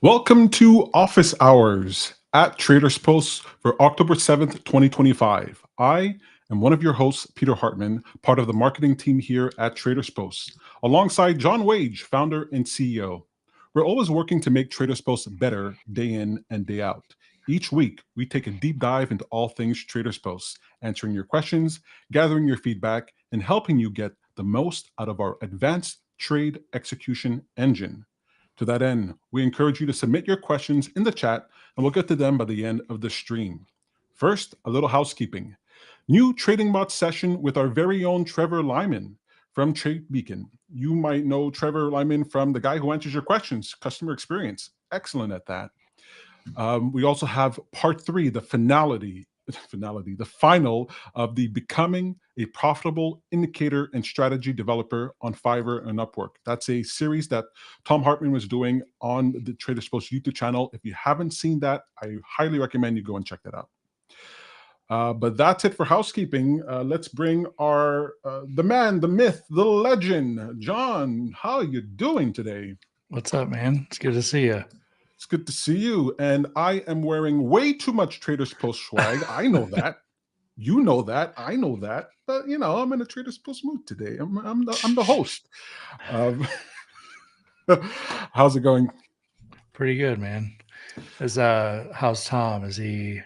Welcome to Office Hours at TradersPost for October 7th, 2025. I am one of your hosts, Peter Hartman, part of the marketing team here at TradersPost, alongside John Waige, founder and CEO. We're always working to make TradersPost better day in and day out. Each week, we take a deep dive into all things TradersPost, answering your questions, gathering your feedback, and helping you get the most out of our advanced trade execution engine. To that end, we encourage you to submit your questions in the chat and we'll get to them by the end of the stream. First, a little housekeeping. New Trading Bot session with our very own Trevor Lyman from Trade Beacon. You might know Trevor Lyman from the guy who answers your questions, customer experience. Excellent at that. We also have part 3, the final of the Becoming a Profitable Indicator and Strategy Developer on Fiverr and Upwork. That's a series that Tom Hartman was doing on the TradersPost YouTube channel. If you haven't seen that, I highly recommend you go and check that out. But that's it for housekeeping. Let's bring our the man, the myth, the legend, John. How are you doing today? What's up, man? It's good to see you. It's good to see you. And I am wearing way too much TradersPost swag. I know that. You know that. I know that. But you know, I'm in a TradersPost mood today. I'm the host. How's it going? Pretty good, man. How's Tom? Is he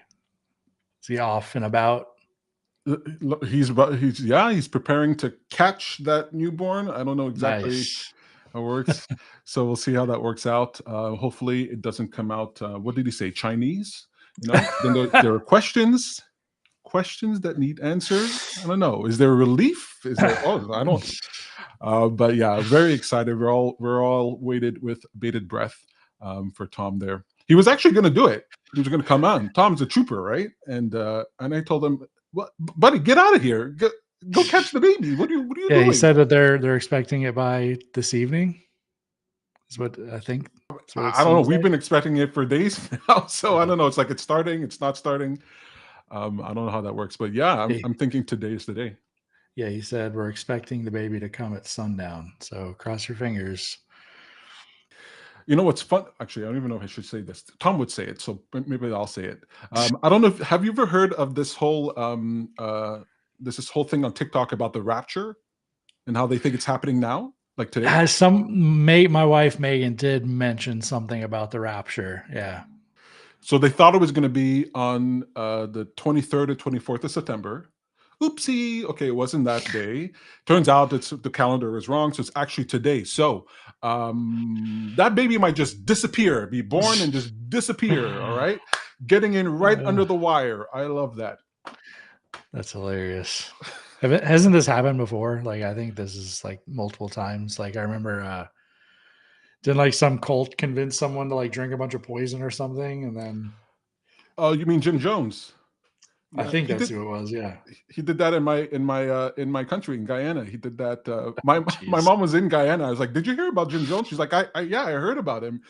off and about? He's preparing to catch that newborn. I don't know exactly. Nice. How it works. So we'll see how that works out. Hopefully it doesn't come out. What did he say? Chinese? You know, then there are questions that need answers. I don't know. Is there relief? Is there? Oh, I don't. But yeah, very excited. We're all waited with bated breath for Tom there. He was actually going to do it. He was going to come on. Tom's a trooper, right? And I told him, "Well, buddy, get out of here. Go catch the baby. What are you doing?" Yeah, he said that they're expecting it by this evening. Is what I think. I don't know. We've been expecting it for days now, so I don't know. It's like it's starting. It's not starting. I don't know how that works, but yeah, I'm thinking today is the day. Yeah, he said we're expecting the baby to come at sundown. So cross your fingers. You know what's fun? Actually, I don't even know if I should say this. Tom would say it, so maybe I'll say it. I don't know. Have you ever heard of this whole this whole thing on TikTok about the rapture and how they think it's happening now, like today? My wife Megan did mention something about the rapture. Yeah. So they thought it was going to be on the 23rd or 24th of September. Oopsie. Okay, it wasn't that day. Turns out the calendar is wrong, so it's actually today. So that baby might just disappear, be born and just disappear. All right, getting in right under the wire. I love that. That's hilarious. Hasn't this happened before? Like, I think this is like multiple times. Like, I remember didn't like some cult convince someone to like drink a bunch of poison or something, and then oh, you mean Jim Jones? I think that's who it was. Yeah, he did that in my country, in Guyana. He did that. My mom was in Guyana. I was like, "Did you hear about Jim Jones?" She's like, "I heard about him."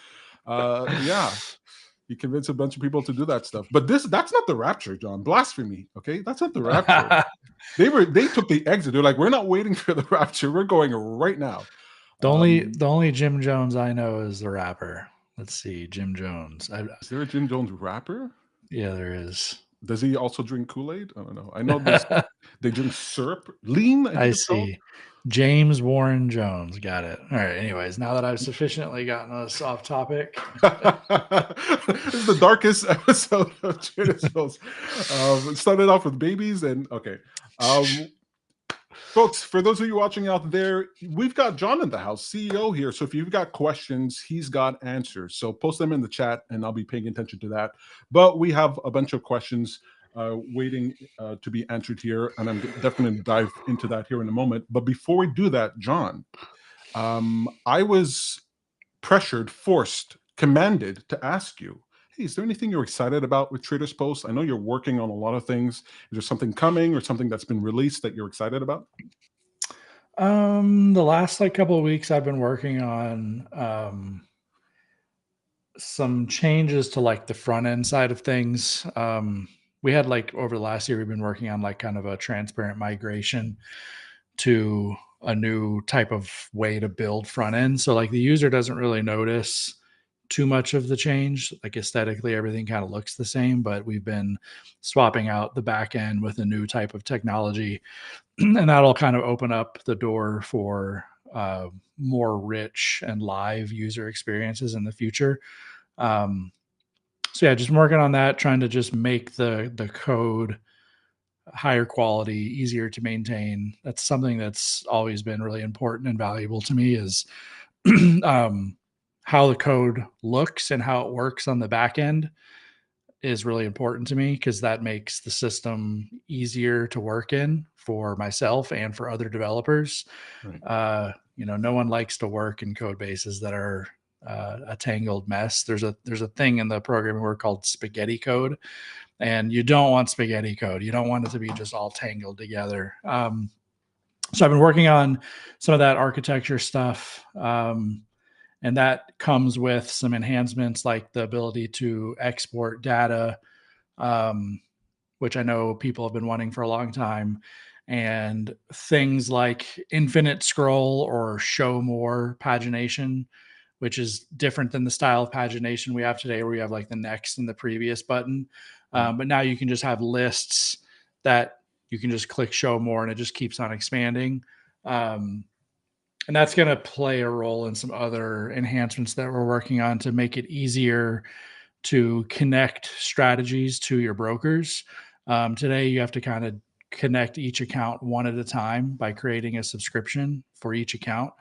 Yeah, he convinced a bunch of people to do that stuff. But that's not the rapture, John. Blasphemy. Okay, that's not the rapture. They took the exit. They're like, "We're not waiting for the rapture. We're going right now." The only Jim Jones I know is the rapper. Let's see, Jim Jones. Is there a Jim Jones rapper? Yeah, there is. Does he also drink Kool-Aid? I don't know. I know they drink syrup. Lean? I see. James Warren Jones. Got it. All right. Anyways, now that I've sufficiently gotten us off topic. This is the darkest episode of TradersPost. It started off with babies and okay. Folks, for those of you watching out there, we've got John in the house, CEO here. So if you've got questions, he's got answers. So post them in the chat and I'll be paying attention to that. But we have a bunch of questions waiting to be answered here. And I'm definitely going to dive into that here in a moment. But before we do that, John, I was pressured, forced, commanded to ask you, hey, is there anything you're excited about with TradersPost? I know you're working on a lot of things. Is there something coming or something that's been released that you're excited about? The last couple of weeks I've been working on some changes to the front end side of things. We had over the last year, we've been working on kind of a transparent migration to a new type of way to build front end. So the user doesn't really notice too much of the change. Like aesthetically, everything kind of looks the same, but we've been swapping out the back end with a new type of technology, and that'll kind of open up the door for more rich and live user experiences in the future. So yeah, just working on that, trying to just make the code higher quality, easier to maintain. That's something that's always been really important and valuable to me is how the code looks and how it works on the back end is really important to me because that makes the system easier to work in for myself and for other developers. Right. No one likes to work in code bases that are a tangled mess. There's a thing in the programming world called spaghetti code, and you don't want spaghetti code. You don't want it to be just all tangled together. So I've been working on some of that architecture stuff. And that comes with some enhancements like the ability to export data, which I know people have been wanting for a long time, and things like infinite scroll or show more pagination, which is different than the style of pagination we have today, where we have like the next and the previous button. But now you can just have lists that you can just click show more and it just keeps on expanding. And that's going to play a role in some other enhancements that we're working on to make it easier to connect strategies to your brokers. Today, you have to kind of connect each account one at a time by creating a subscription for each account.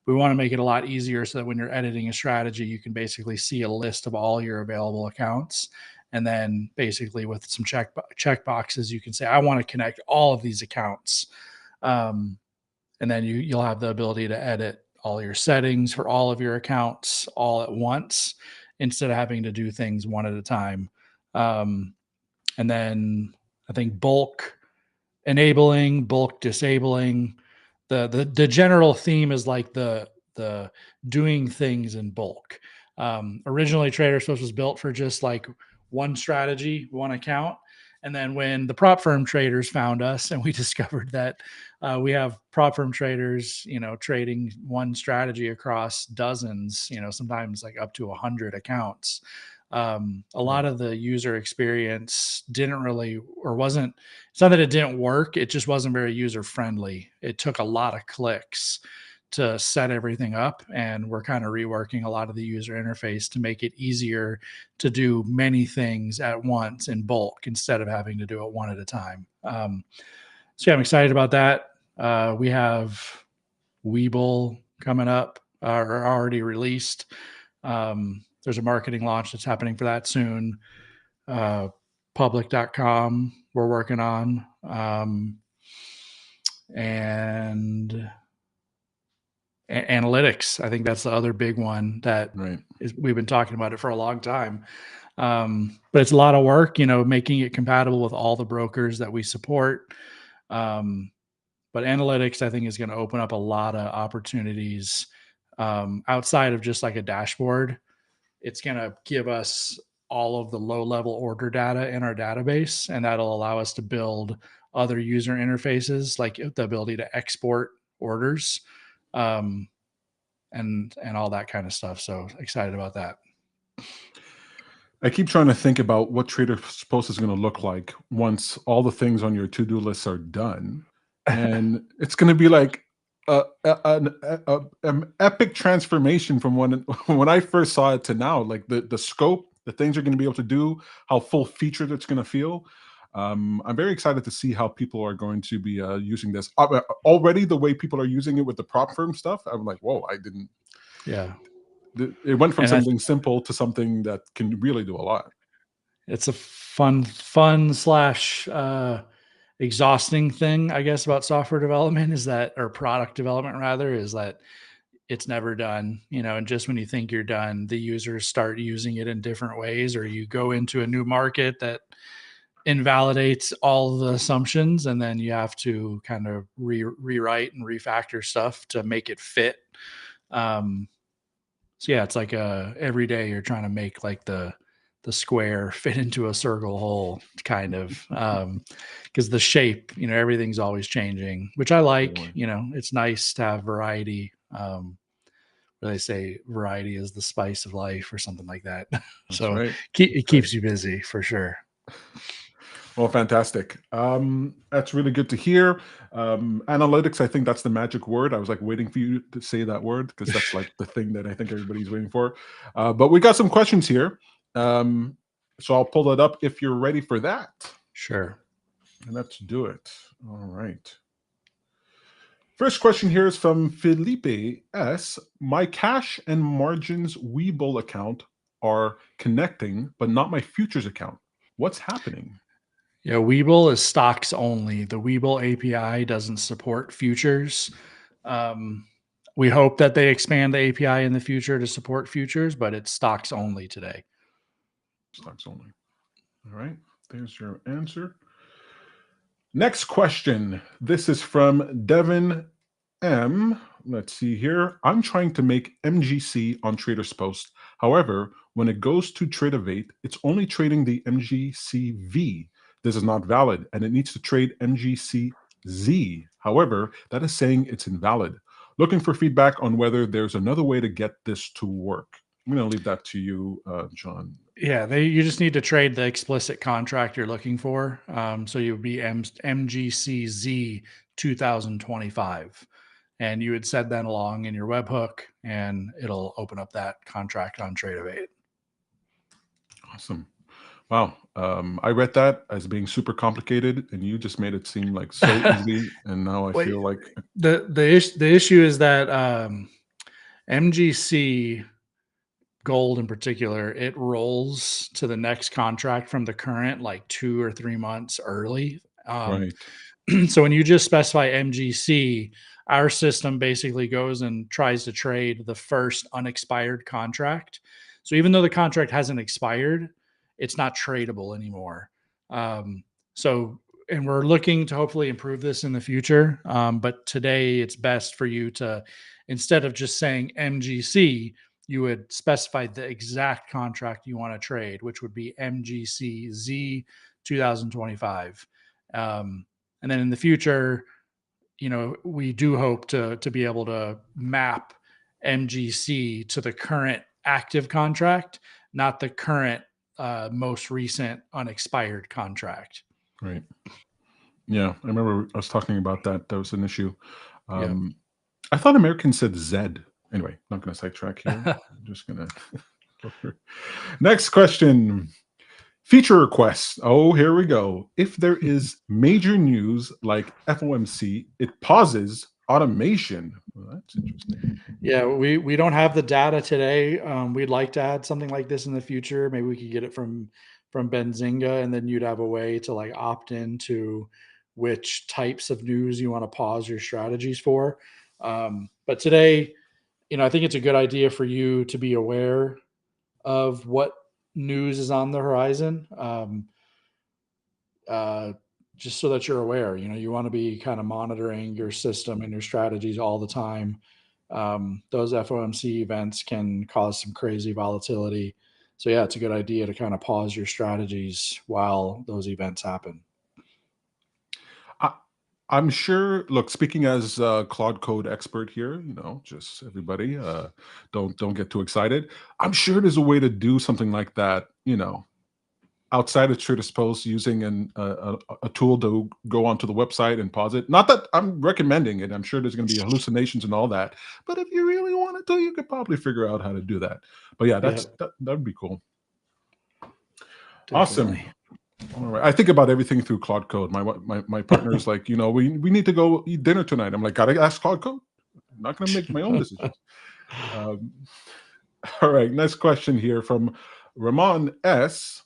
We want to make it a lot easier so that when you're editing a strategy, you can basically see a list of all your available accounts. And then basically with some check boxes, you can say, I want to connect all of these accounts. And then you'll have the ability to edit all your settings for all of your accounts all at once instead of having to do things one at a time. And then I think bulk enabling, bulk disabling. The general theme is like the doing things in bulk. Originally, TradersPost was built for just like one strategy, one account. And then when the prop firm traders found us and we discovered that we have prop firm traders, trading one strategy across dozens, sometimes like up to 100 accounts. A lot of the user experience didn't really, or wasn't, it's not that it didn't work. It just wasn't very user friendly. It took a lot of clicks to set everything up. And we're kind of reworking a lot of the user interface to make it easier to do many things at once in bulk instead of having to do it one at a time. So yeah, I'm excited about that. We have Webull coming up, or already released. There's a marketing launch that's happening for that soon. Public.com we're working on. And analytics, I think that's the other big one that we've been talking about it for a long time. But it's a lot of work, making it compatible with all the brokers that we support. But analytics, I think, is going to open up a lot of opportunities outside of just like a dashboard. It's going to give us all of the low-level order data in our database, and that'll allow us to build other user interfaces, like the ability to export orders, and all that kind of stuff. So excited about that. I keep trying to think about what TradersPost is going to look like once all the things on your to-do lists are done. And it's going to be like an epic transformation from when I first saw it to now. Like the scope, the things you're going to be able to do, how full featured it's going to feel. I'm very excited to see how people are going to be using this. Already, the way people are using it with the prop firm stuff, I'm like, whoa, I didn't. Yeah. It went from something simple to something that can really do a lot. It's a fun / exhausting thing, I guess, about software development or product development rather, is that it's never done, and just when you think you're done, the users start using it in different ways, or you go into a new market that invalidates all the assumptions, and then you have to kind of rewrite and refactor stuff to make it fit. So yeah, it's like every day you're trying to make like the square fit into a circle hole, kind of, because the shape, everything's always changing, which I like. It's nice to have variety, they say variety is the spice of life or something like that. That's So right. it keeps you busy for sure. Well, fantastic. That's really good to hear. Analytics, I think that's the magic word. I was like waiting for you to say that word because that's like the thing that I think everybody's waiting for. But we got some questions here. So I'll pull it up if you're ready for that. Sure. And let's do it. All right. First question here is from Felipe S. My cash and margins Webull account are connecting, but not my futures account. What's happening? Yeah, Webull is stocks only. The Webull API doesn't support futures. We hope that they expand the API in the future to support futures, but it's stocks only today. Stocks only. All right. There's your answer. Next question. This is from Devin M. Let's see here. I'm trying to make MGC on TradersPost. However, when it goes to Tradeovate, it's only trading the MGCV. This is not valid, and it needs to trade MGCZ. However, that is saying it's invalid. Looking for feedback on whether there's another way to get this to work. I'm going to leave that to you, John. Yeah, you just need to trade the explicit contract you're looking for. So you would be MGCZ 2025. And you would set that along in your webhook, and it'll open up that contract on Tradeovate. Awesome. Wow. I read that as being super complicated, and you just made it seem like so easy. And now I feel like the issue is that MGC gold in particular, it rolls to the next contract from the current like 2 or 3 months early. right. So when you just specify MGC, our system basically goes and tries to trade the first unexpired contract. So even though the contract hasn't expired, it's not tradable anymore. And we're looking to hopefully improve this in the future. But today it's best for you to, instead of just saying MGC, you would specify the exact contract you want to trade, which would be MGCZ 2025. And then in the future, we do hope to be able to map MGC to the current active contract, not the current most recent unexpired contract. Right. Yeah, I remember us talking about that. That was an issue. Yep. I thought American said Z. Anyway, not going to sidetrack here. I'm just going to. Next question. Feature requests. Oh, here we go. If there is major news like FOMC, it pauses automation. Well, that's interesting. Yeah, we don't have the data today. We'd like to add something like this in the future. Maybe we could get it from Benzinga, and then you'd have a way to like opt into which types of news you want to pause your strategies for. But today, I think it's a good idea for you to be aware of what news is on the horizon. Just so that you're aware, you want to be kind of monitoring your system and your strategies all the time. Those FOMC events can cause some crazy volatility. So yeah, it's a good idea to kind of pause your strategies while those events happen. I'm sure. Look, speaking as a Claude Code expert here, just everybody, don't get too excited. I'm sure there's a way to do something like that. Outside of TradersPost, using a tool to go onto the website and pause it. Not that I'm recommending it. I'm sure there's going to be hallucinations and all that. But if you really wanted to, you could probably figure out how to do that. But yeah, that would be cool. Definitely. Awesome. All right. I think about everything through Claude Code. My partner is like, we need to go eat dinner tonight. I'm like, gotta ask Claude Code. I'm not going to make my own decisions. All right. Next question here from Ramon S.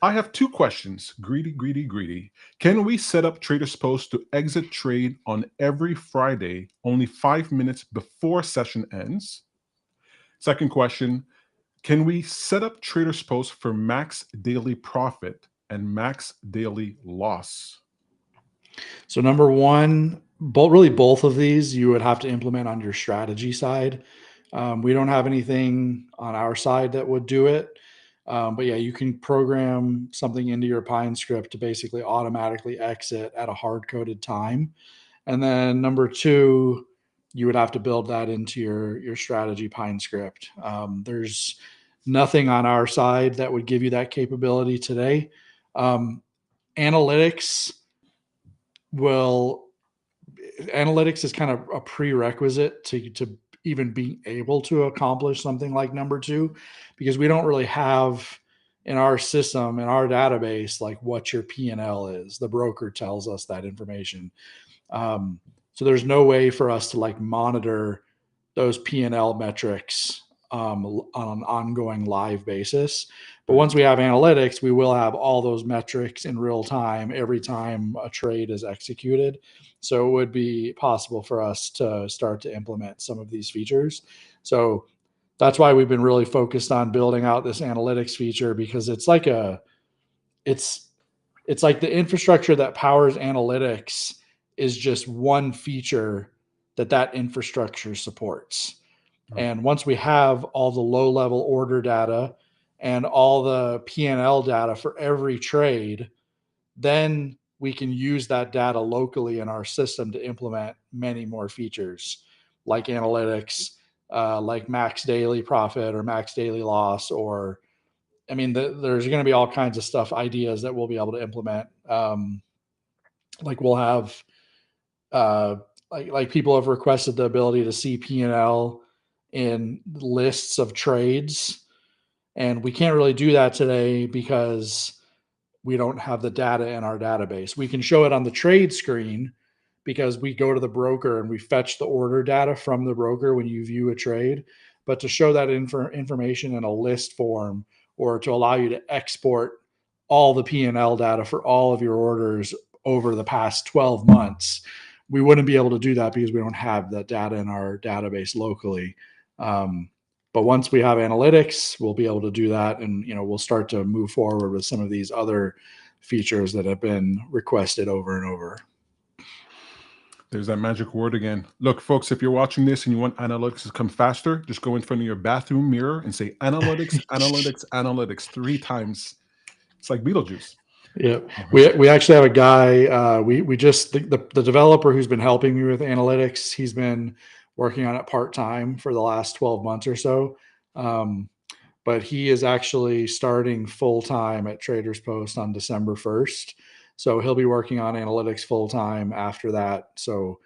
I have 2 questions. Greedy. Can we set up TradersPost to exit trade on every Friday, only 5 minutes before session ends? Second question, can we set up TradersPost for max daily profit and max daily loss? So number one, both of these you would have to implement on your strategy side. We don't have anything on our side that would do it. But yeah, you can program something into your Pine script to basically automatically exit at a hard-coded time. And then number two, you would have to build that into your strategy Pine script. There's nothing on our side that would give you that capability today. Analytics is kind of a prerequisite to even being able to accomplish something like number two, because we don't really have in our system, in our database, like what your P&L is. The broker tells us that information. So there's no way for us to like monitor those P&L metrics on an ongoing live basis. But once we have analytics, we will have all those metrics in real time every time a trade is executed. So it would be possible for us to start to implement some of these features. So that's why we've been really focused on building out this analytics feature, because it's like it's like the infrastructure that powers analytics is just one feature that infrastructure supports. And once we have all the low level order data and all the P&L data for every trade, then we can use that data locally in our system to implement many more features like analytics, like max daily profit or max daily loss, or I mean, there's going to be all kinds of stuff, ideas that we'll be able to implement. Like we'll have, like people have requested the ability to see P&L in lists of trades, and we can't really do that today because we don't have the data in our database. We can show it on the trade screen because we go to the broker and we fetch the order data from the broker when you view a trade. But to show that information in a list form, or to allow you to export all the P&L data for all of your orders over the past 12 months, we wouldn't be able to do that because we don't have that data in our database locally. But once we have analytics, we'll be able to do that, and we'll start to move forward with some of these other features that have been requested over and over. There's that magic word again. Look, folks, if you're watching this and you want analytics to come faster, just go in front of your bathroom mirror and say analytics, analytics, analytics 3 times. It's like Beetlejuice. Yeah, we actually have a guy. We just the developer who's been helping me with analytics. He's been working on it part-time for the last 12 months or so. But he is actually starting full-time at TradersPost on December 1st. So he'll be working on analytics full-time after that. So,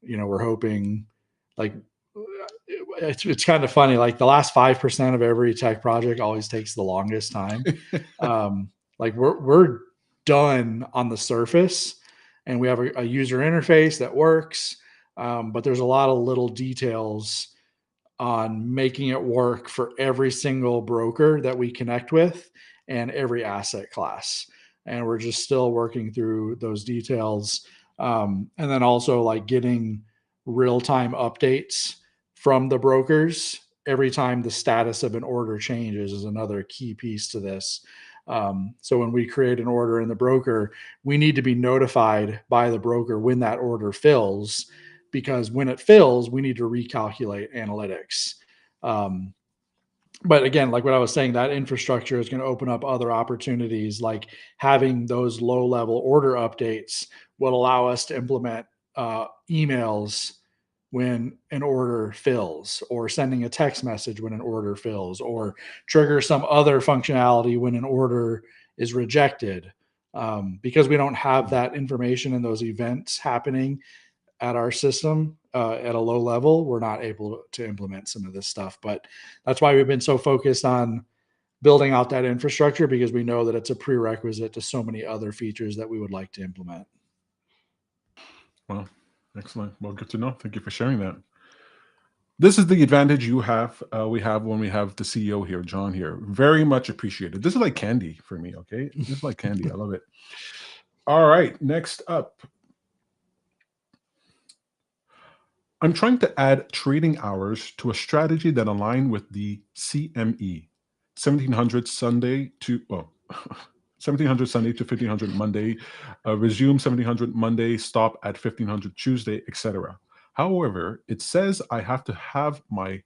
we're hoping, like, it's kind of funny. Like the last 5% of every tech project always takes the longest time. Like we're done on the surface, and we have a user interface that works. But there's a lot of little details on making it work for every single broker that we connect with and every asset class. And we're just still working through those details. And then also like getting real-time updates from the brokers every time the status of an order changes is another key piece to this. So when we create an order in the broker, we need to be notified by the broker when that order fills, because when it fills, we need to recalculate analytics. But again, like what I was saying, that infrastructure is going to open up other opportunities, like having those low-level order updates will allow us to implement emails when an order fills, or sending a text message when an order fills, or trigger some other functionality when an order is rejected. Because we don't have that information and those events happening at our system at a low level, we're not able to implement some of this stuff. But that's why we've been so focused on building out that infrastructure, because we know that it's a prerequisite to so many other features that we would like to implement. Well, excellent. Well, good to know. Thank you for sharing that. This is the advantage we have when we have the CEO here, John here. Very much appreciated. This is like candy for me, okay? This is like candy. I love it. All right, next up. I'm trying to add trading hours to a strategy that align with the CME, 1700 Sunday to 1700 Sunday to 1500 Monday, resume 1700 Monday, stop at 1500 Tuesday, etc. However, it says I have to have my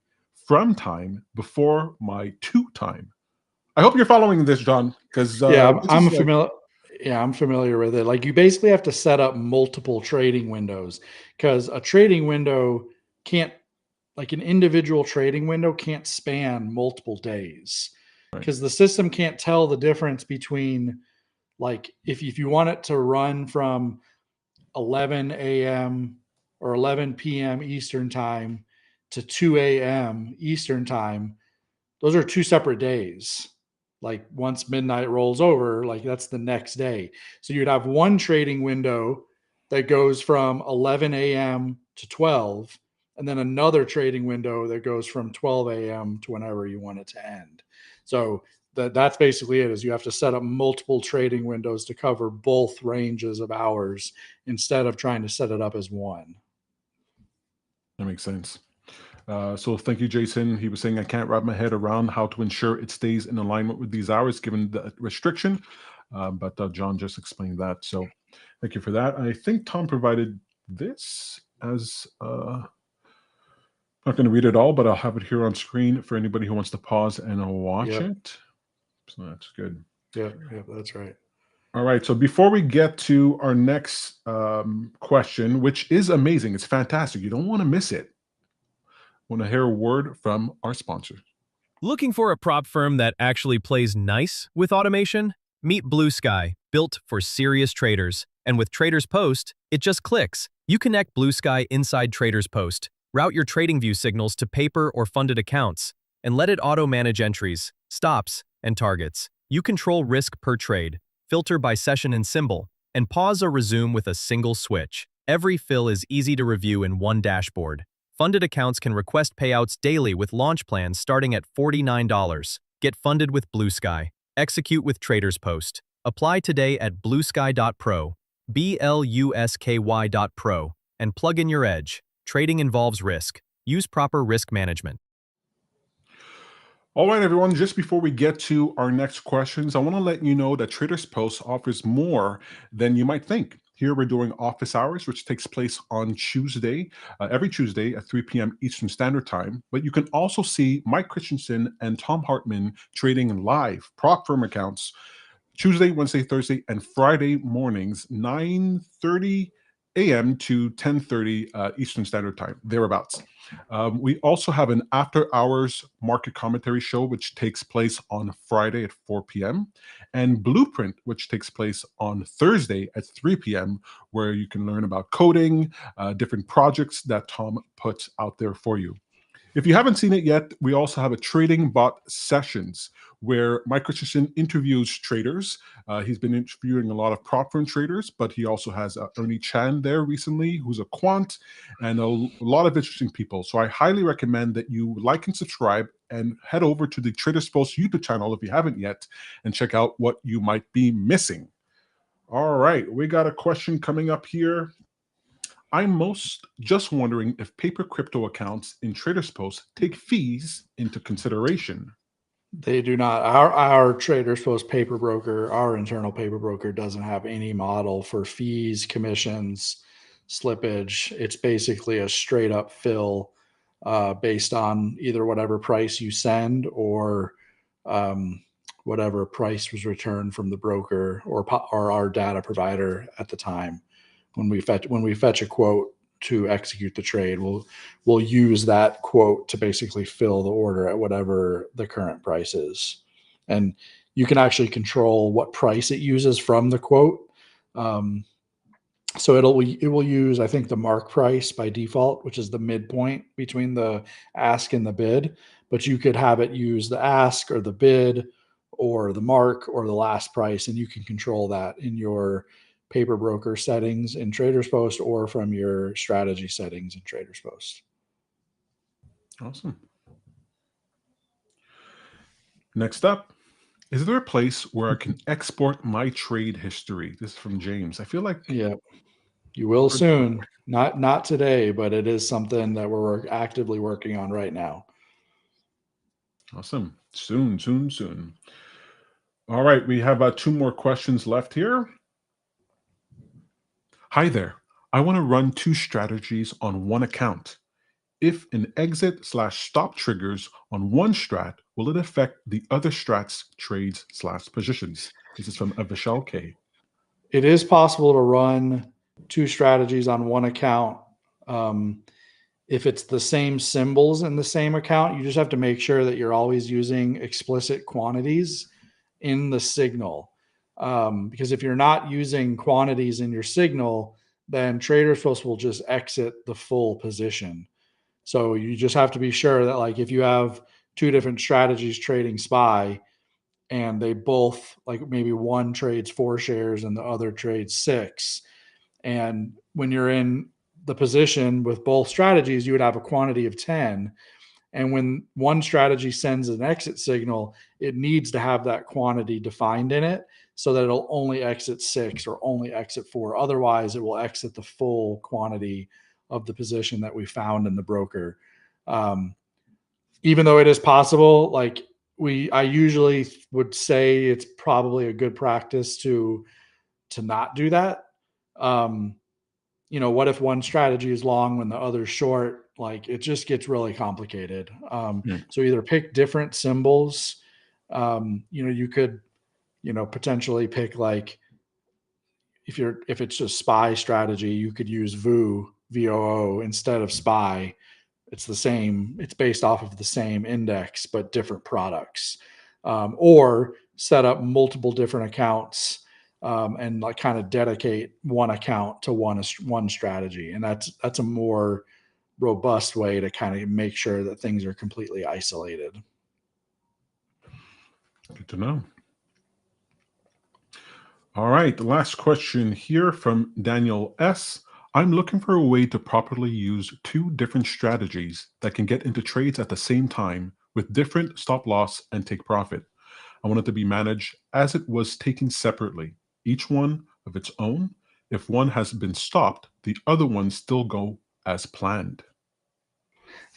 from time before my to time. I hope you're following this, John, because I'm familiar. Yeah, I'm familiar with it. Like you basically have to set up multiple trading windows, because a trading window can't, like an individual trading window can't span multiple days, because the system can't tell the difference between, like, if you want it to run from 11 a.m. or 11 p.m. Eastern time to 2 a.m. Eastern time, those are two separate days. Like once midnight rolls over, like that's the next day. So you'd have one trading window that goes from 11 a.m. to 12, and then another trading window that goes from 12 a.m. to whenever you want it to end. So that's basically it, is you have to set up multiple trading windows to cover both ranges of hours instead of trying to set it up as one. That makes sense. So thank you, Jason. He was saying, I can't wrap my head around how to ensure it stays in alignment with these hours given the restriction. But John just explained that. So thank you for that. I think Tom provided this as, I'm not going to read it all, but I'll have it here on screen for anybody who wants to pause and watch it. So that's good. Yeah, that's right. All right. So before we get to our next question, which is amazing, it's fantastic. You don't want to miss it. Want to hear a word from our sponsor. Looking for a prop firm that actually plays nice with automation? Meet Blue Sky, built for serious traders. And with TradersPost, it just clicks. You connect Blue Sky inside TradersPost, route your TradingView signals to paper or funded accounts, and let it auto-manage entries, stops, and targets. You control risk per trade, filter by session and symbol, and pause or resume with a single switch. Every fill is easy to review in one dashboard. Funded accounts can request payouts daily with launch plans starting at $49. Get funded with Blue Sky. Execute with TradersPost. Apply today at bluesky.pro, BLUSKY.pro, and plug in your edge. Trading involves risk. Use proper risk management. All right, everyone, just before we get to our next questions, I want to let you know that TradersPost offers more than you might think. Here we're doing office hours, which takes place on Tuesday, every Tuesday at 3 p.m. Eastern Standard Time. But you can also see Mike Christensen and Tom Hartman trading live prop firm accounts Tuesday, Wednesday, Thursday, and Friday mornings, 9:30 a.m. to 10:30 Eastern Standard Time, thereabouts. We also have an after-hours market commentary show, which takes place on Friday at 4 p.m., and Blueprint, which takes place on Thursday at 3 p.m., where you can learn about coding, different projects that Tom puts out there for you. If you haven't seen it yet, we also have a Trading Bot Sessions where Mike Christensen interviews traders. He's been interviewing a lot of prop firm traders, but he also has Ernie Chan there recently, who's a quant, and a lot of interesting people. So I highly recommend that you like and subscribe and head over to the TradersPost YouTube channel if you haven't yet and check out what you might be missing. All right, we got a question coming up here. I'm just wondering if paper crypto accounts in TradersPost take fees into consideration. They do not. Our TradersPost paper broker, our internal paper broker, doesn't have any model for fees, commissions, slippage. It's basically a straight up fill based on either whatever price you send or whatever price was returned from the broker or our data provider at the time. When we fetch a quote to execute the trade, we'll use that quote to basically fill the order at whatever the current price is. And you can actually control what price it uses from the quote. So it will use, I think, the mark price by default, which is the midpoint between the ask and the bid. But you could have it use the ask or the bid or the mark or the last price, and you can control that in your paper broker settings in TradersPost or from your strategy settings in TradersPost. Awesome. Next up, is there a place where I can export my trade history? This is from James. I feel like you will soon. Not today, but it is something that we're actively working on right now. Awesome. Soon. All right, we have 2 more questions left here. Hi there. I want to run 2 strategies on one account. If an exit/stop triggers on one strat, will it affect the other strat's trades/positions? This is from Avishal K. It is possible to run 2 strategies on one account. If it's the same symbols in the same account, you just have to make sure that you're always using explicit quantities in the signal. Because if you're not using quantities in your signal, then TradersPost will just exit the full position. So you just have to be sure that, like, if you have two different strategies trading SPY and they both, like, maybe one trades 4 shares and the other trades 6, and when you're in the position with both strategies, you would have a quantity of 10. And when one strategy sends an exit signal, it needs to have that quantity defined in it so that it'll only exit 6 or only exit 4. Otherwise, it will exit the full quantity of the position that we found in the broker. Even though it is possible, like, I usually would say it's probably a good practice to not do that. What if one strategy is long when the other's short? Like, it just gets really complicated. So either pick different symbols. You could, potentially pick, like, if it's just SPY strategy, you could use VOO instead of SPY. It's the same. It's based off of the same index, but different products. Or set up multiple different accounts and, like, kind of dedicate one account to one strategy. And that's a more robust way to kind of make sure that things are completely isolated. Good to know. All right, the last question here from Daniel S. I'm looking for a way to properly use 2 different strategies that can get into trades at the same time with different stop loss and take profit. I want it to be managed as it was taken separately, each one of its own. If one has been stopped, the other ones still go as planned.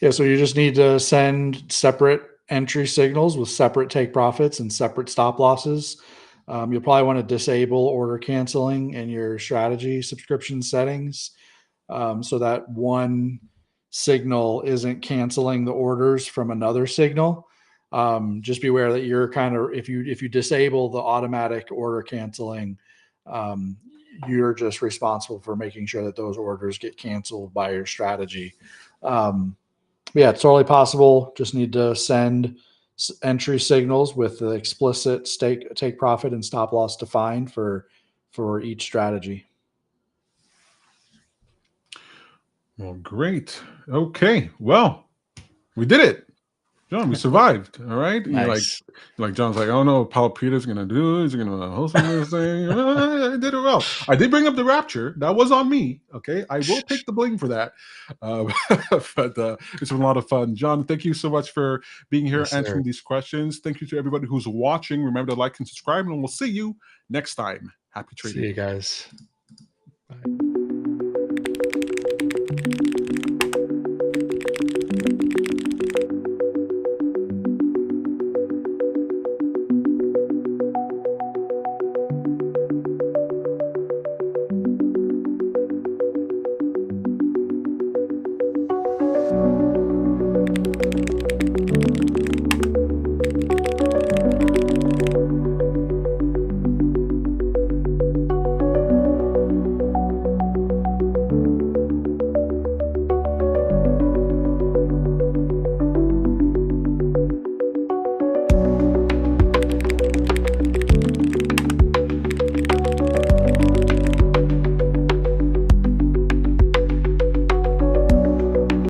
Yeah, so you just need to send separate entry signals with separate take profits and separate stop losses. You'll probably want to disable order canceling in your strategy subscription settings so that one signal isn't canceling the orders from another signal. Just be aware that you're if you disable the automatic order canceling, you're just responsible for making sure that those orders get canceled by your strategy. Yeah, it's totally possible. Just need to send entry signals with the explicit take profit and stop loss defined for each strategy. Well, great. Okay. Well, we did it. John, we survived. All right. Nice. You're like, John's like, I don't know what Paul Peter's going to do. Is he going to host this thing? I did it well. I did bring up the rapture. That was on me. Okay. I will take the blame for that. But it's been a lot of fun. John, thank you so much for being here, Yes, answering sir. these questions. Thank you to everybody who's watching. Remember to like and subscribe, and we'll see you next time. Happy trading. See you guys.